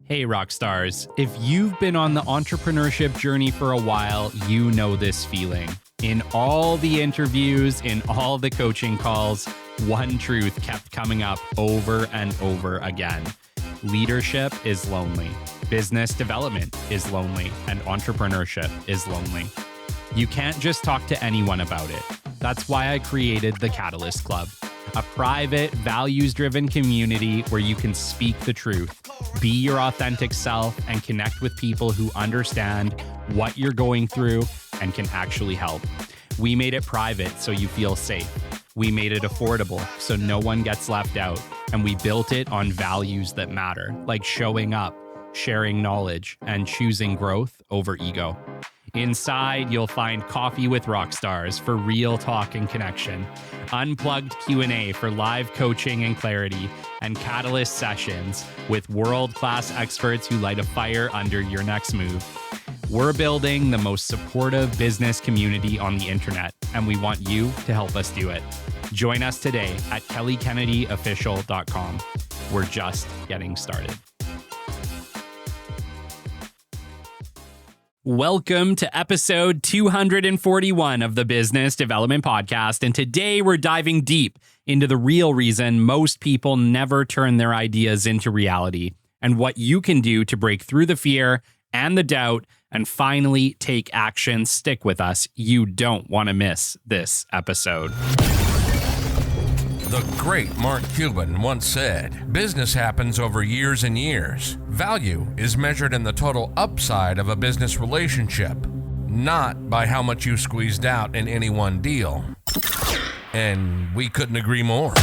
Hey, rock stars. If you've been on the entrepreneurship journey for a while, you know this feeling. In all the interviews, in all the coaching calls, one truth kept coming up over and over again. Leadership is lonely. Business development is lonely. And entrepreneurship is lonely. You can't just talk to anyone about it. That's why I created the Catalyst Club, a private, values-driven community where you can speak the truth, be your authentic self, and connect with people who understand what you're going through and can actually help. We made it private so you feel safe. We made it affordable so no one gets left out. And we built it on values that matter, like showing up, sharing knowledge, and choosing growth over ego. Inside, you'll find coffee with rock stars for real talk and connection, unplugged Q&A for live coaching and clarity, and Catalyst sessions with world-class experts who light a fire under your next move. We're building the most supportive business community on the internet, and we want you to help us do it. Join us today at kellykennedyofficial.com. We're just getting started. Welcome to episode 241 of the Business Development Podcast. And today we're diving deep into the real reason most people never turn their ideas into reality and what you can do to break through the fear and the doubt and finally take action. Stick with us. You don't want to miss this episode. The great Mark Cuban once said, "Business happens over years and years. Value is measured in the total upside of a business relationship, not by how much you squeezed out in any one deal." And we couldn't agree more.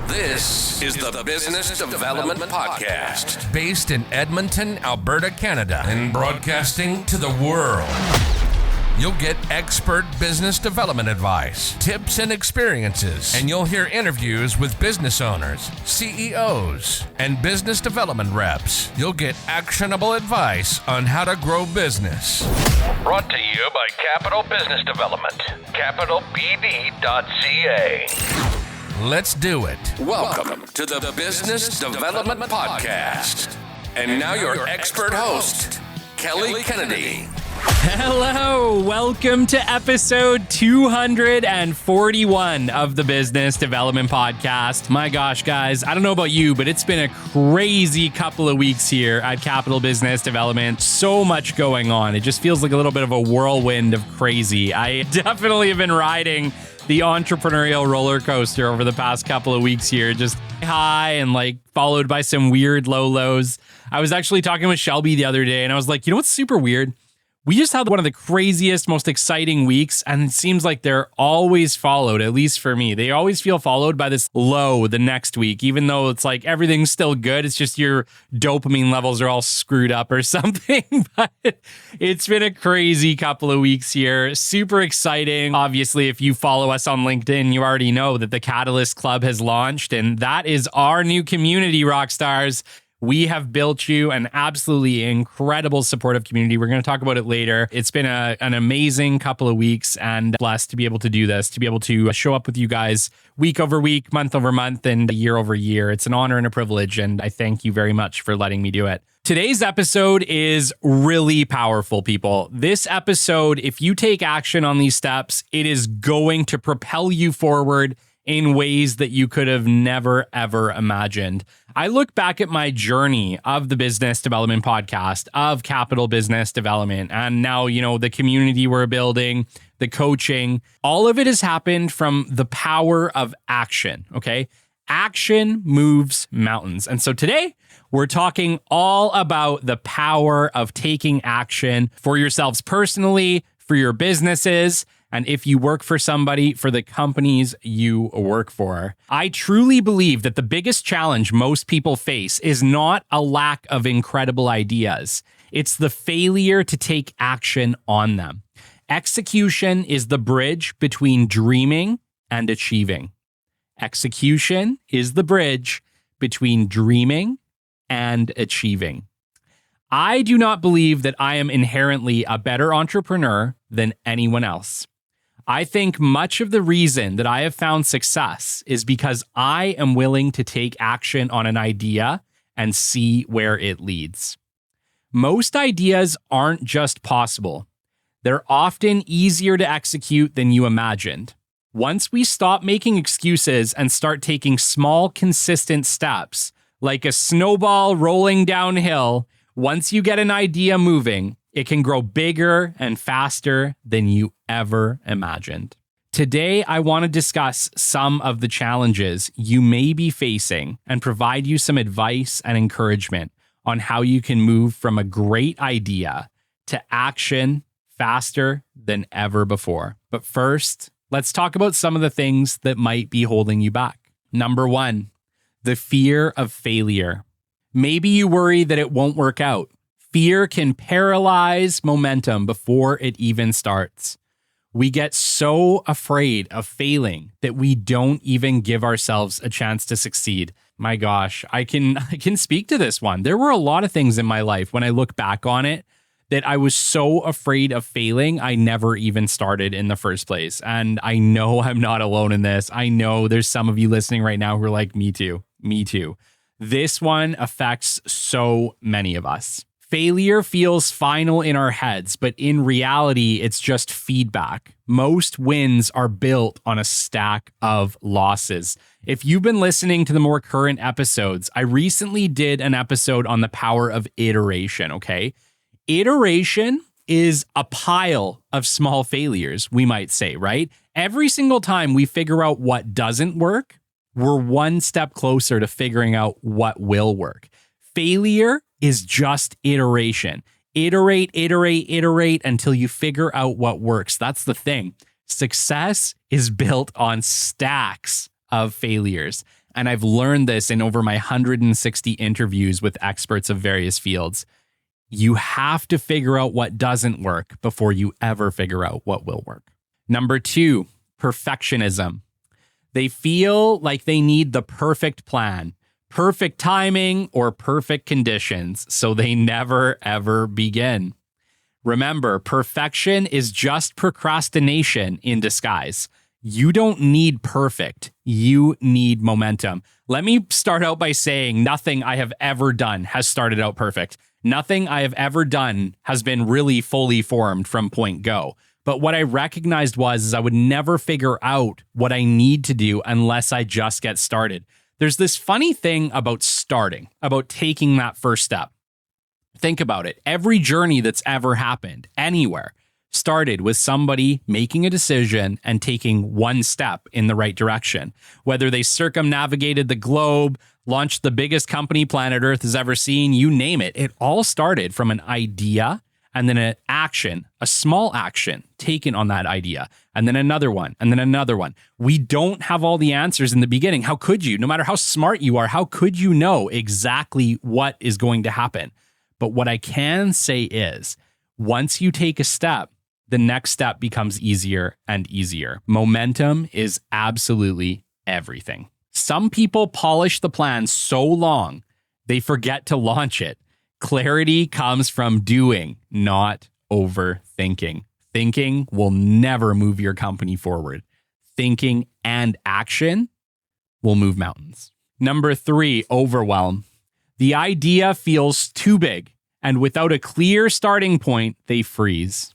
This is the Business Development Podcast, based in Edmonton, Alberta, Canada, and broadcasting to the world. You'll get expert business development advice, tips and experiences, and you'll hear interviews with business owners, CEOs, and business development reps. You'll get actionable advice on how to grow business. Brought to you by Capital Business Development, capitalbd.ca. Let's do it. Welcome to the Business Development Podcast. And now your expert host, Kelly Kennedy. Hello, welcome to episode 241 of the Business Development Podcast. My gosh, guys, I don't know about you, but it's been a crazy couple of weeks here at Capital Business Development. So much going on. It just feels like a little bit of a whirlwind of crazy. I definitely have been riding the entrepreneurial roller coaster over the past couple of weeks here, just high and followed by some weird low lows. I was actually talking with Shelby the other day and I was like, you know what's super weird? We just had one of the craziest, most exciting weeks, and it seems like they're always followed, at least for me. They always feel followed by this low the next week, even though it's like everything's still good. It's just your dopamine levels are all screwed up or something. But it's been a crazy couple of weeks here. Super exciting. Obviously, if you follow us on LinkedIn, you already know that the Catalyst Club has launched, and that is our new community, rock stars. We have built you an absolutely incredible supportive community. We're going to talk about it later. It's been an amazing couple of weeks and blessed to be able to do this, to be able to show up with you guys week over week, month over month, and year over year. It's an honor and a privilege, and I thank you very much for letting me do it. Today's episode is really powerful, people. This episode, if you take action on these steps, it is going to propel you forward in ways that you could have never, ever imagined. I look back at my journey of the Business Development Podcast, of Capital Business Development, and now, the community we're building, the coaching, all of it has happened from the power of action, okay? Action moves mountains. And so today, we're talking all about the power of taking action for yourselves personally, for your businesses, and if you work for somebody, for the companies you work for. I truly believe that the biggest challenge most people face is not a lack of incredible ideas. It's the failure to take action on them. Execution is the bridge between dreaming and achieving. Execution is the bridge between dreaming and achieving. I do not believe that I am inherently a better entrepreneur than anyone else. I think much of the reason that I have found success is because I am willing to take action on an idea and see where it leads. Most ideas aren't just possible. They're often easier to execute than you imagined. Once we stop making excuses and start taking small, consistent steps, like a snowball rolling downhill, once you get an idea moving, it can grow bigger and faster than you ever imagined. Today, I want to discuss some of the challenges you may be facing and provide you some advice and encouragement on how you can move from a great idea to action faster than ever before. But first, let's talk about some of the things that might be holding you back. Number 1, the fear of failure. Maybe you worry that it won't work out. Fear can paralyze momentum before it even starts. We get so afraid of failing that we don't even give ourselves a chance to succeed. My gosh, I can speak to this one. There were a lot of things in my life when I look back on it that I was so afraid of failing, I never even started in the first place. And I know I'm not alone in this. I know there's some of you listening right now who are like, me too. This one affects so many of us. Failure feels final in our heads, but in reality, it's just feedback. Most wins are built on a stack of losses. If you've been listening to the more current episodes, I recently did an episode on the power of iteration, okay? Iteration is a pile of small failures, we might say, right? Every single time we figure out what doesn't work, we're one step closer to figuring out what will work. Failure is just iteration. Iterate until you figure out what works. That's the thing. Success is built on stacks of failures. And I've learned this in over my 160 interviews with experts of various fields. You have to figure out what doesn't work before you ever figure out what will work. Number 2, perfectionism. They feel like they need the perfect plan, perfect timing, or perfect conditions, so they never, ever begin. Remember, perfection is just procrastination in disguise. You don't need perfect. You need momentum. Let me start out by saying nothing I have ever done has started out perfect. Nothing I have ever done has been really fully formed from point go. But what I recognized was I would never figure out what I need to do unless I just get started. There's this funny thing about starting, about taking that first step. Think about it. Every journey that's ever happened, anywhere, started with somebody making a decision and taking one step in the right direction. Whether they circumnavigated the globe, launched the biggest company planet Earth has ever seen, you name it. It all started from an idea and then an action, a small action taken on that idea, and then another one, and then another one. We don't have all the answers in the beginning. How could you? No matter how smart you are, how could you know exactly what is going to happen? But what I can say is, once you take a step, the next step becomes easier and easier. Momentum is absolutely everything. Some people polish the plan so long, they forget to launch it. Clarity comes from doing, not overthinking. Thinking will never move your company forward. Thinking and action will move mountains. Number 3, overwhelm. The idea feels too big, and without a clear starting point, they freeze.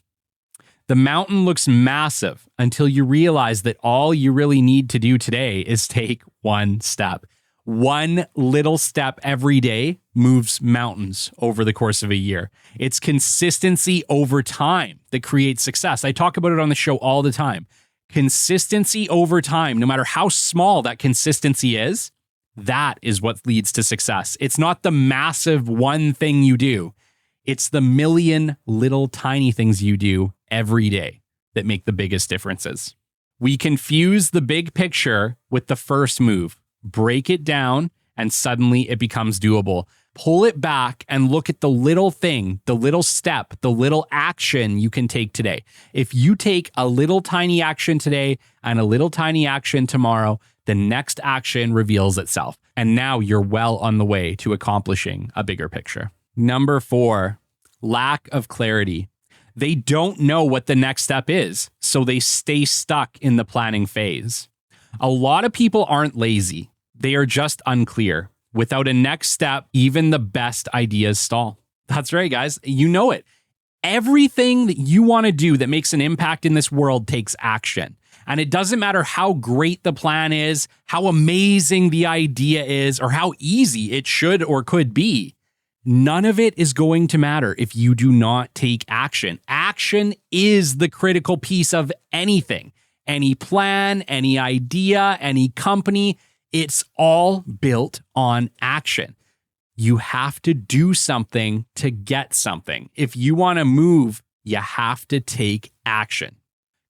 The mountain looks massive until you realize that all you really need to do today is take one step. One little step every day moves mountains over the course of a year. It's consistency over time that creates success. I talk about it on the show all the time. Consistency over time, no matter how small that consistency is, that is what leads to success. It's not the massive one thing you do. It's the million little tiny things you do every day that make the biggest differences. We confuse the big picture with the first move. Break it down, and suddenly it becomes doable. Pull it back and look at the little thing, the little step, the little action you can take today. If you take a little tiny action today and a little tiny action tomorrow, the next action reveals itself. And now you're well on the way to accomplishing a bigger picture. Number 4, lack of clarity. They don't know what the next step is, so they stay stuck in the planning phase. A lot of people aren't lazy. They are just unclear. Without a next step, even the best ideas stall. That's right, guys. You know it. Everything that you want to do that makes an impact in this world takes action. And it doesn't matter how great the plan is, how amazing the idea is, or how easy it should or could be. None of it is going to matter if you do not take action. Action is the critical piece of anything. Any plan, any idea, any company, it's all built on action. You have to do something to get something. If you want to move, you have to take action.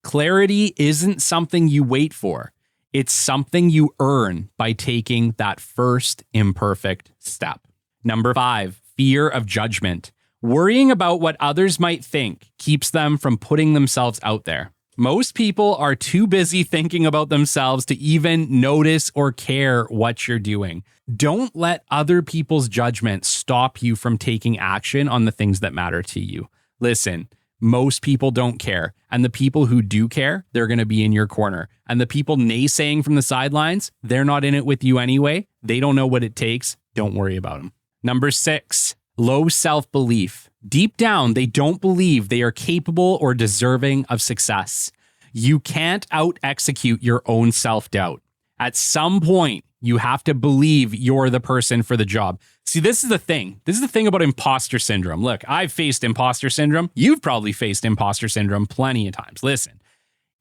Clarity isn't something you wait for. It's something you earn by taking that first imperfect step. Number 5, fear of judgment. Worrying about what others might think keeps them from putting themselves out there. Most people are too busy thinking about themselves to even notice or care what you're doing. Don't let other people's judgment stop you from taking action on the things that matter to you. Listen, most people don't care. And the people who do care, they're going to be in your corner. And the people naysaying from the sidelines, they're not in it with you anyway. They don't know what it takes. Don't worry about them. Number 6, low self-belief. Deep down, they don't believe they are capable or deserving of success. You can't out-execute your own self-doubt. At some point, you have to believe you're the person for the job. See, this is the thing. This is the thing about imposter syndrome. Look, I've faced imposter syndrome. You've probably faced imposter syndrome plenty of times. Listen,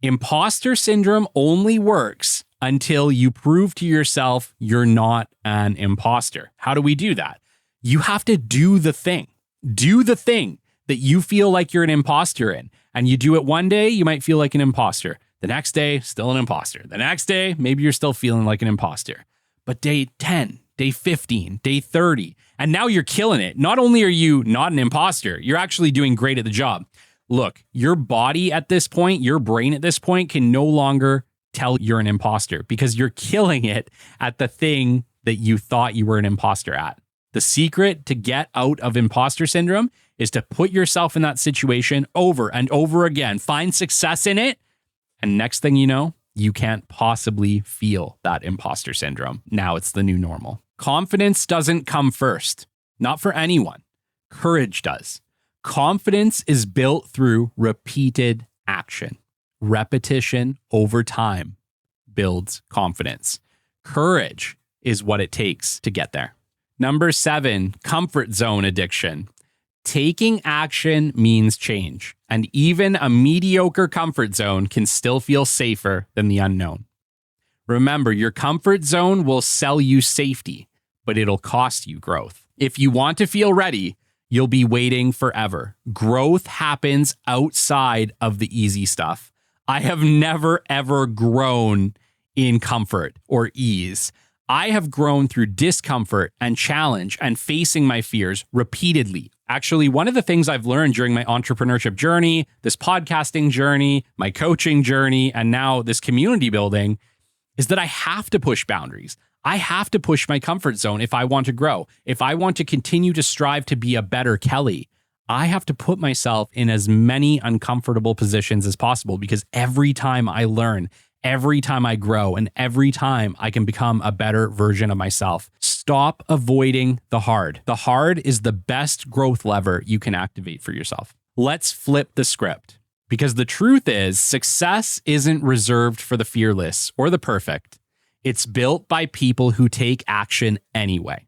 imposter syndrome only works until you prove to yourself you're not an imposter. How do we do that? You have to do the thing. Do the thing that you feel like you're an imposter in. And you do it one day, you might feel like an imposter. The next day, still an imposter. The next day, maybe you're still feeling like an imposter. But day 10, day 15, day 30, and now you're killing it. Not only are you not an imposter, you're actually doing great at the job. Look, your body at this point, your brain at this point can no longer tell you're an imposter because you're killing it at the thing that you thought you were an imposter at. The secret to get out of imposter syndrome is to put yourself in that situation over and over again. Find success in it. And next thing you know, you can't possibly feel that imposter syndrome. Now it's the new normal. Confidence doesn't come first. Not for anyone. Courage does. Confidence is built through repeated action. Repetition over time builds confidence. Courage is what it takes to get there. Number 7, comfort zone addiction. Taking action means change, and even a mediocre comfort zone can still feel safer than the unknown. Remember, your comfort zone will sell you safety, but it'll cost you growth. If you want to feel ready, you'll be waiting forever. Growth happens outside of the easy stuff. I have never, ever grown in comfort or ease. I have grown through discomfort and challenge and facing my fears repeatedly. Actually, one of the things I've learned during my entrepreneurship journey, this podcasting journey, my coaching journey, and now this community building is that I have to push boundaries. I have to push my comfort zone if I want to grow. If I want to continue to strive to be a better Kelly, I have to put myself in as many uncomfortable positions as possible because every time I learn, every time I grow, and every time I can become a better version of myself. Stop avoiding the hard. The hard is the best growth lever you can activate for yourself. Let's flip the script. Because the truth is, success isn't reserved for the fearless or the perfect. It's built by people who take action anyway.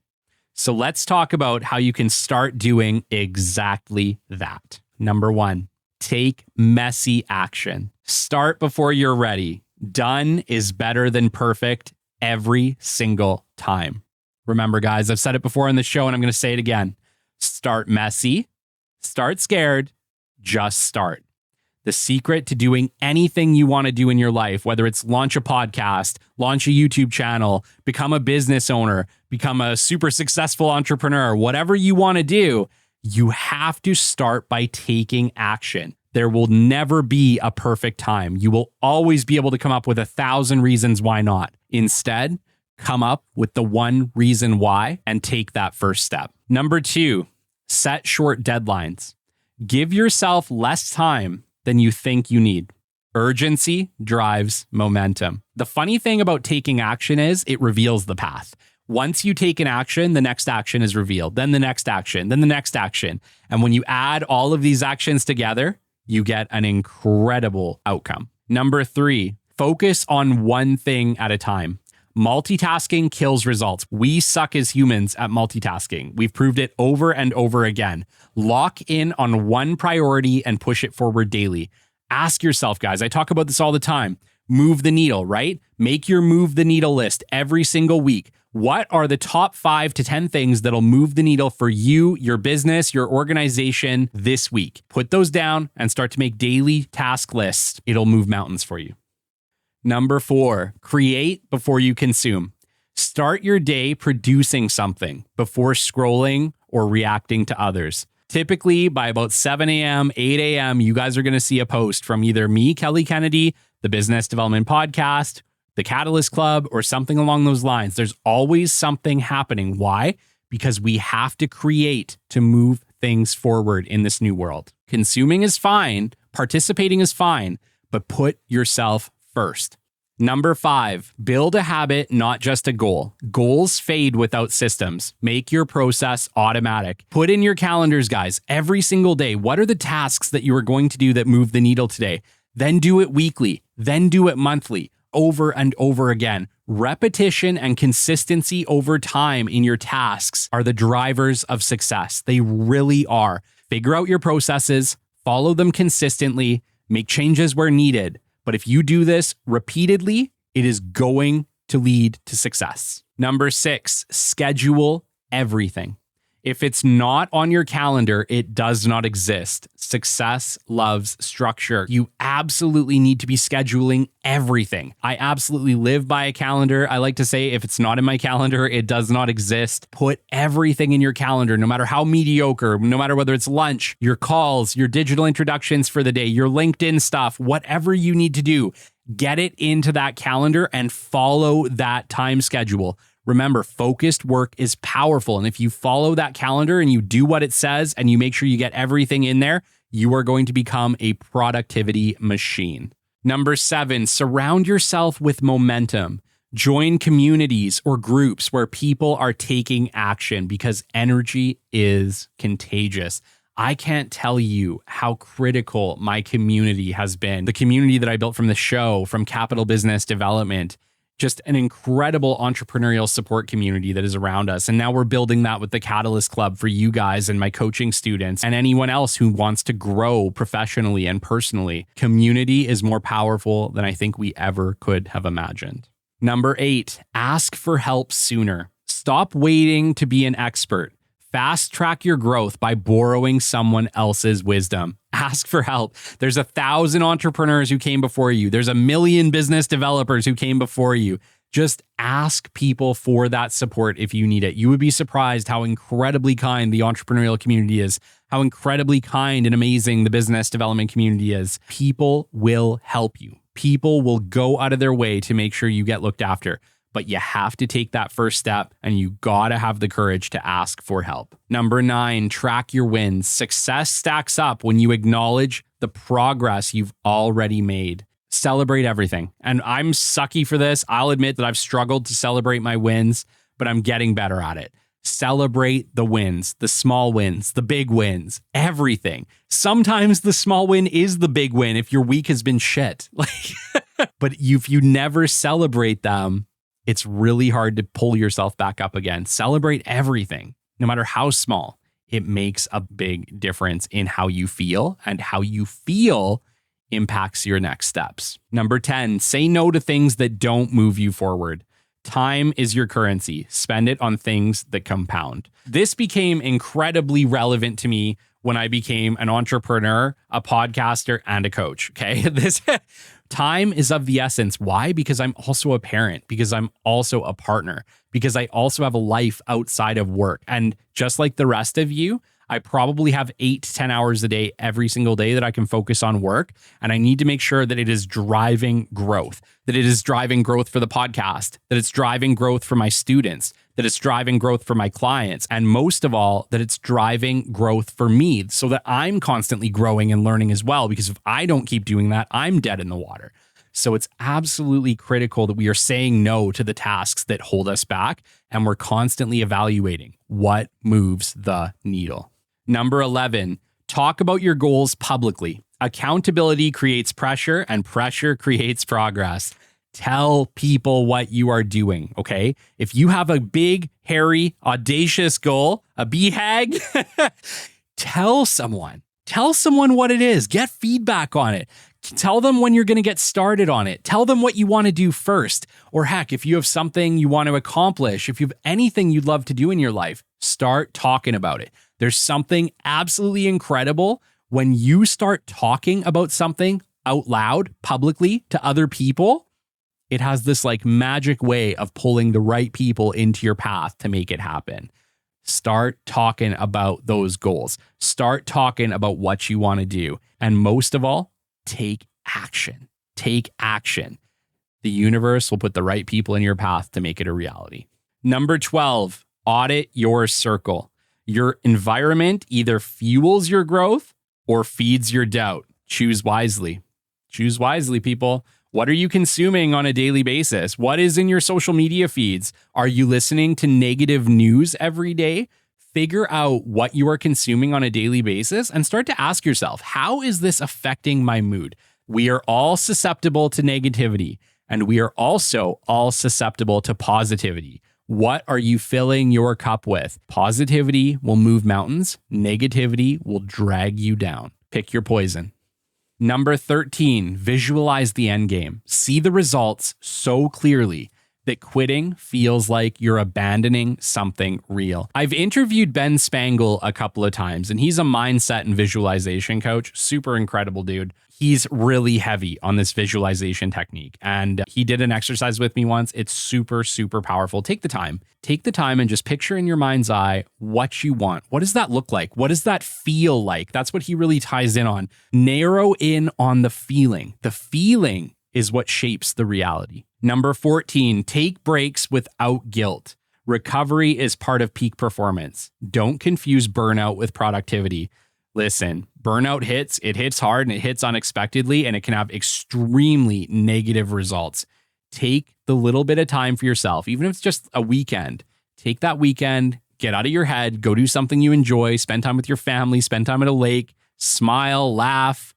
So let's talk about how you can start doing exactly that. Number 1, take messy action. Start before you're ready. Done is better than perfect every single time. Remember, guys, I've said it before on the show and I'm going to say it again. Start messy, start scared, just start. The secret to doing anything you want to do in your life, whether it's launch a podcast, launch a YouTube channel, become a business owner, become a super successful entrepreneur, whatever you want to do, you have to start by taking action. There will never be a perfect time. You will always be able to come up with 1,000 reasons why not. Instead, come up with the one reason why and take that first step. Number 2, set short deadlines. Give yourself less time than you think you need. Urgency drives momentum. The funny thing about taking action is it reveals the path. Once you take an action, the next action is revealed, then the next action, then the next action. And when you add all of these actions together, you get an incredible outcome. Number 3, focus on one thing at a time. Multitasking kills results. We suck as humans at multitasking. We've proved it over and over again. Lock in on one priority and push it forward daily. Ask yourself, guys, I talk about this all the time. Move the needle, right? Make your move the needle list every single week. What are the top 5 to 10 things that'll move the needle for you, your business, your organization this week? Put those down and start to make daily task lists. It'll move mountains for you. Number 4, create before you consume. Start your day producing something before scrolling or reacting to others. Typically, by about 7 a.m., 8 a.m., you guys are going to see a post from either me, Kelly Kennedy, the Business Development Podcast, the Catalyst Club, or something along those lines. There's always something happening. Why? Because we have to create to move things forward in this new world. Consuming is fine, participating is fine, but put yourself first. Number 5, build a habit, not just a goal. Goals fade without systems. Make your process automatic. Put in your calendars, guys, every single day. What are the tasks that you are going to do that move the needle today? Then do it weekly. Then do it monthly, over and over again. Repetition and consistency over time in your tasks are the drivers of success. They really are. Figure out your processes, follow them consistently, make changes where needed. But if you do this repeatedly, it is going to lead to success. Number 6, schedule everything. If it's not on your calendar, it does not exist. Success loves structure. You absolutely need to be scheduling everything. I absolutely live by a calendar. I like to say if it's not in my calendar, it does not exist. Put everything in your calendar, no matter how mediocre, no matter whether it's lunch, your calls, your digital introductions for the day, your LinkedIn stuff, whatever you need to do, get it into that calendar and follow that time schedule. Remember, focused work is powerful. And if you follow that calendar and you do what it says and you make sure you get everything in there, you are going to become a productivity machine. Number 7, surround yourself with momentum. Join communities or groups where people are taking action because energy is contagious. I can't tell you how critical my community has been. The community that I built from the show, from Capital Business Development, just an incredible entrepreneurial support community that is around us. And now we're building that with the Catalyst Club for you guys and my coaching students and anyone else who wants to grow professionally and personally. Community is more powerful than I think we ever could have imagined. Number 8, ask for help sooner. Stop waiting to be an expert. Fast track your growth by borrowing someone else's wisdom. Ask for help. There's 1,000 entrepreneurs who came before you. There's 1 million business developers who came before you. Just ask people for that support if you need it. You would be surprised how incredibly kind the entrepreneurial community is, how incredibly kind and amazing the business development community is. People will help you. People will go out of their way to make sure you get looked after. But you have to take that first step and you gotta have the courage to ask for help. Number 9, track your wins. Success stacks up when you acknowledge the progress you've already made. Celebrate everything. And I'm sucky for this. I'll admit that I've struggled to celebrate my wins, but I'm getting better at it. Celebrate the wins, the small wins, the big wins, everything. Sometimes the small win is the big win if your week has been shit. But if you never celebrate them, it's really hard to pull yourself back up again. Celebrate everything, no matter how small. It makes a big difference in how you feel, and how you feel impacts your next steps. Number 10, say no to things that don't move you forward. Time is your currency. Spend it on things that compound. This became incredibly relevant to me when I became an entrepreneur, a podcaster, and a coach. Okay. Time is of the essence. Why? Because I'm also a parent, because I'm also a partner, because I also have a life outside of work. And just like the rest of you, I probably have 8 to 10 hours a day every single day that I can focus on work. And I need to make sure that it is driving growth, that it is driving growth for the podcast, that it's driving growth for my students, that it's driving growth for my clients, and most of all, that it's driving growth for me so that I'm constantly growing and learning as well. Because if I don't keep doing that, I'm dead in the water. So it's absolutely critical that we are saying no to the tasks that hold us back, and we're constantly evaluating what moves the needle. Number 11, talk about your goals publicly. Accountability creates pressure, and pressure creates progress. Tell people what you are doing, okay? If you have a big, hairy, audacious goal, a BHAG, tell someone. Tell someone what it is. Get feedback on it. Tell them when you're going to get started on it. Tell them what you want to do first. Or heck, if you have something you want to accomplish, if you have anything you'd love to do in your life, start talking about it. There's something absolutely incredible when you start talking about something out loud, publicly, to other people. It has this like magic way of pulling the right people into your path to make it happen. Start talking about those goals. Start talking about what you want to do. And most of all, take action. Take action. The universe will put the right people in your path to make it a reality. Number 12, audit your circle. Your environment either fuels your growth or feeds your doubt. Choose wisely. Choose wisely, people. What are you consuming on a daily basis? What is in your social media feeds? Are you listening to negative news every day? Figure out what you are consuming on a daily basis and start to ask yourself, how is this affecting my mood? We are all susceptible to negativity, and we are also all susceptible to positivity. What are you filling your cup with? Positivity will move mountains. Negativity will drag you down. Pick your poison. Number 13, visualize the end game. See the results so clearly that quitting feels like you're abandoning something real. I've interviewed Ben Spangle a couple of times, and he's a mindset and visualization coach. Super incredible dude. He's really heavy on this visualization technique, and he did an exercise with me once. It's super, super powerful. Take the time. Take the time and just picture in your mind's eye what you want. What does that look like? What does that feel like? That's what he really ties in on. Narrow in on the feeling. The feeling is what shapes the reality. Number 14, take breaks without guilt. Recovery is part of peak performance. Don't confuse burnout with productivity. Listen, burnout hits, it hits hard and it hits unexpectedly, and it can have extremely negative results. Take the little bit of time for yourself, even if it's just a weekend. Take that weekend, get out of your head, go do something you enjoy, spend time with your family, spend time at a lake, smile, laugh,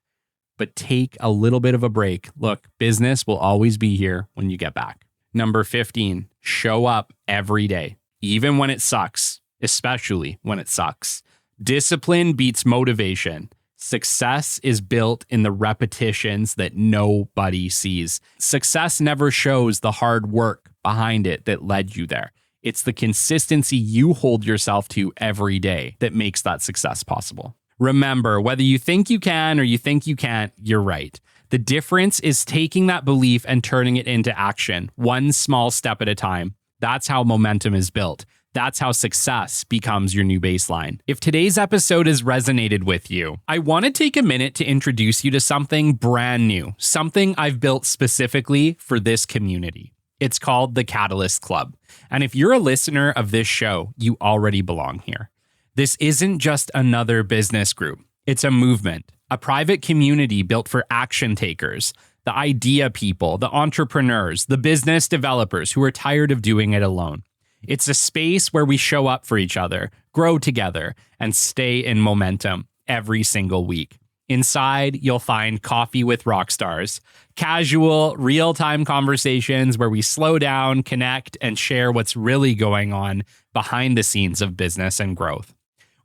but take a little bit of a break. Look, business will always be here when you get back. Number 15, show up every day, even when it sucks, especially when it sucks. Discipline beats motivation. Success is built in the repetitions that nobody sees. Success never shows the hard work behind it that led you there. It's the consistency you hold yourself to every day that makes that success possible. Remember, whether you think you can or you think you can't, you're right. The difference is taking that belief and turning it into action, one small step at a time. That's how momentum is built. That's how success becomes your new baseline. If today's episode has resonated with you, I want to take a minute to introduce you to something brand new, something I've built specifically for this community. It's called the Catalyst Club. And if you're a listener of this show, you already belong here. This isn't just another business group. It's a movement, a private community built for action takers, the idea people, the entrepreneurs, the business developers who are tired of doing it alone. It's a space where we show up for each other, grow together, and stay in momentum every single week. Inside, you'll find coffee with rock stars, casual, real-time conversations where we slow down, connect, and share what's really going on behind the scenes of business and growth.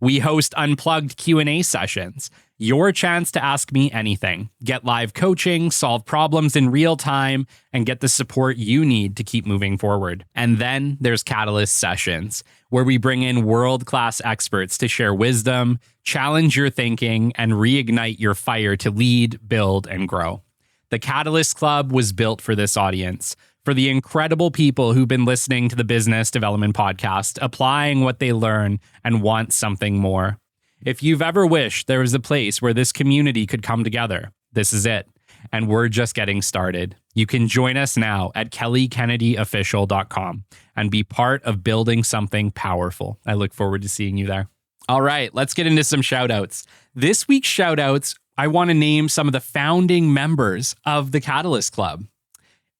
We host unplugged Q&A sessions, your chance to ask me anything, get live coaching, solve problems in real time, and get the support you need to keep moving forward. And then there's Catalyst Sessions, where we bring in world-class experts to share wisdom, challenge your thinking, and reignite your fire to lead, build, and grow. The Catalyst Club was built for this audience, for the incredible people who've been listening to the Business Development Podcast, applying what they learn, and want something more. If you've ever wished there was a place where this community could come together, this is it. And we're just getting started. You can join us now at kellykennedyofficial.com and be part of building something powerful. I look forward to seeing you there. All right, let's get into some shout outs. This week's shout outs, I want to name some of the founding members of the Catalyst Club.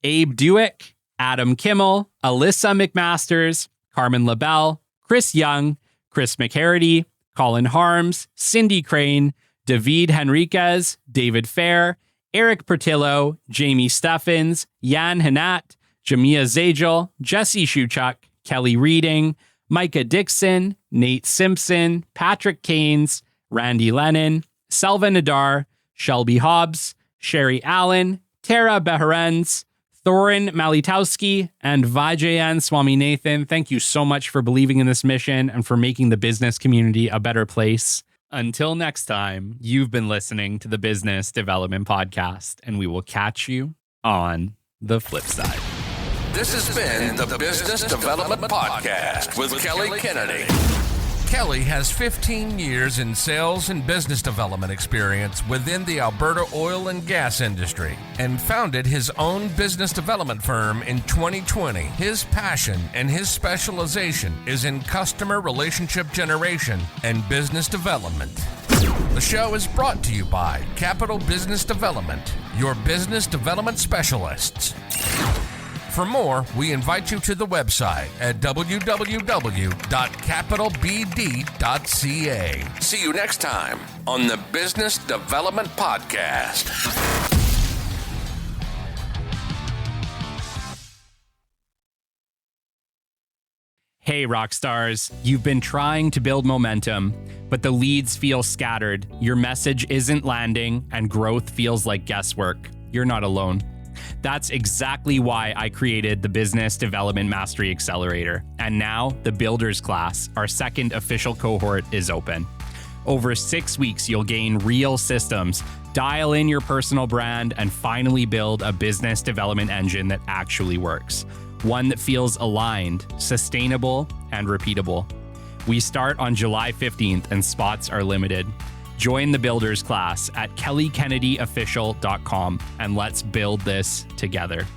Abe Duick, Adam Kimmel, Alyssa McMasters, Carmen LaBelle, Chris Young, Chris McHarity, Colin Harms, Cindy Crane, David Henriquez, David Fair, Eric Pertillo, Jamie Steffens, Jan Hanat, Jamia Zagel, Jesse Shuchuk, Kelly Reading, Micah Dixon, Nate Simpson, Patrick Keynes, Randy Lennon, Selva Nadar, Shelby Hobbs, Sherry Allen, Tara Behrens, Thorin Malitowski, and Vajayan Swaminathan. Thank you so much for believing in this mission and for making the business community a better place. Until next time, you've been listening to the Business Development Podcast, and we will catch you on the flip side. This has been the Business Development Podcast with Kelly Kennedy. Kelly has 15 years in sales and business development experience within the Alberta oil and gas industry and founded his own business development firm in 2020. His passion and his specialization is in customer relationship generation and business development. The show is brought to you by Capital Business Development, your business development specialists. For more, we invite you to the website at www.capitalbd.ca. See you next time on the Business Development Podcast. Hey, rock stars, you've been trying to build momentum, but the leads feel scattered, your message isn't landing, and growth feels like guesswork. You're not alone. That's exactly why I created the Business Development Mastery Accelerator. And now the Builders class, our second official cohort, is open. Over 6 weeks, you'll gain real systems, dial in your personal brand, and finally build a business development engine that actually works. One that feels aligned, sustainable, and repeatable. We start on July 15th and spots are limited. Join the Builders class at kellykennedy.official.com and let's build this together.